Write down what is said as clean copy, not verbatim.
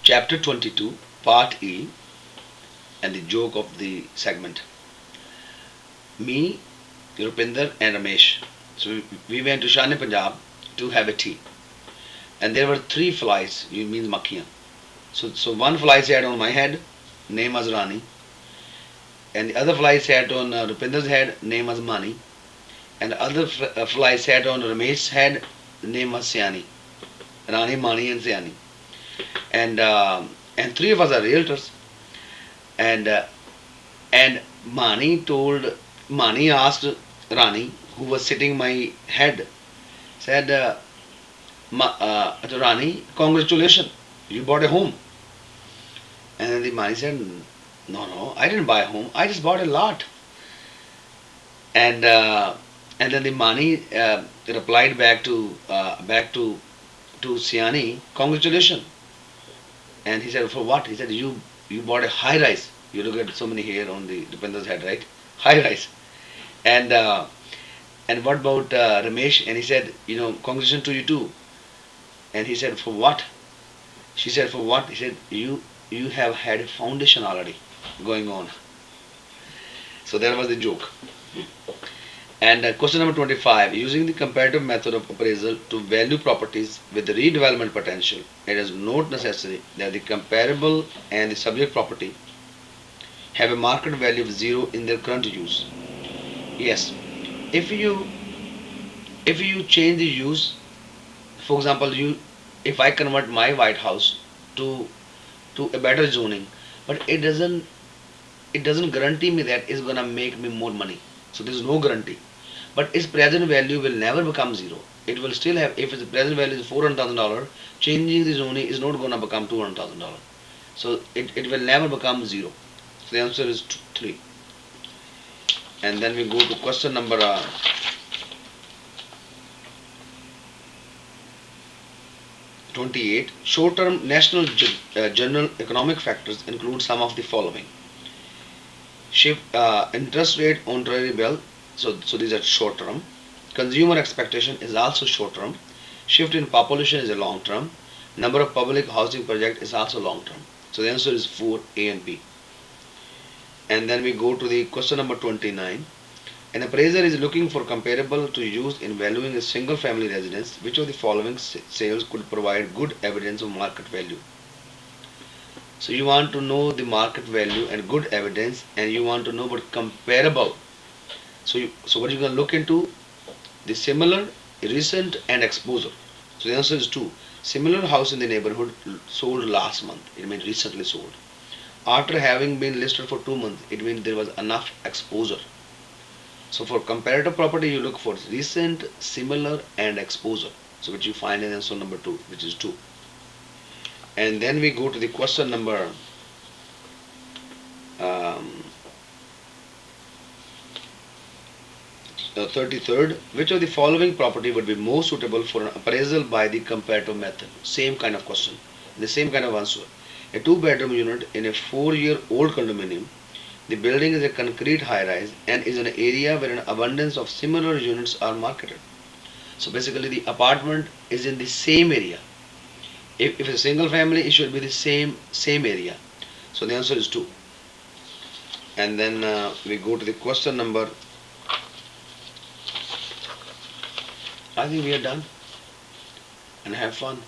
Chapter 22, Part E, and the joke of the segment. Me, Rupinder, and Ramesh. So we went to Shani Punjab to have a tea, and there were three flies. You mean makhiyan. So one fly sat on my head, name was Rani, and the other fly sat on Rupinder's head, name was Mani, and the other fly sat on Ramesh's head, name was Siani. Rani, Mani, and Siani. And and three of us are realtors. And and Mani asked Rani, who was sitting my head, said, Rani, congratulations, you bought a home. And then the Mani said, no, I didn't buy a home, I just bought a lot. And and then the Mani replied back to Siani, congratulations. And he said, for what? He said, you bought a high rise. You look at so many hair on the Dipender's head, right? High rise. And what about Ramesh? And he said, congratulations to you too. And he said, for what? She said, for what? He said, you have had a foundation already going on. So that was the joke. And question number 25. Using the comparative method of appraisal to value properties with redevelopment potential, it is not necessary that the comparable and the subject property have a market value of 0 in their current use. Yes, if you change the use, for example, if I convert my White House to a better zoning, but it doesn't guarantee me that it's gonna make me more money. So there's no guarantee. But its present value will never become 0. It will still have, if its present value is $400,000, changing the zoning is not gonna become $200,000. So it will never become 0. So the answer is 3. And then we go to question number 28. Short-term national general economic factors include some of the following. Shift interest rate on treasury bill, so these are short-term. Consumer expectation is also short-term. Shift in population is a long-term. Number of public housing project is also long-term. So the answer is 4, A and B. And then we go to the question number 29. An appraiser is looking for comparable to use in valuing a single family residence. Which of the following sales could provide good evidence of market value? So you want to know the market value and good evidence, and you want to know about comparable. So what you're going to look into? The similar, recent, and exposure. So the answer is 2. Similar house in the neighborhood sold last month. It means recently sold. After having been listed for 2 months, it means there was enough exposure. So for comparative property, you look for recent, similar, and exposure. So which you find in answer number 2, which is 2. And then we go to the question number 33rd. Which of the following property would be more suitable for an appraisal by the comparative method? Same kind of question, the same kind of answer. A 2-bedroom unit in a 4-year-old condominium. The building is a concrete high-rise and is in an area where an abundance of similar units are marketed. So basically the apartment is in the same area. If it's a single family, it should be the same area. So the answer is 2. And then we go to the question number. I think we are done and have fun.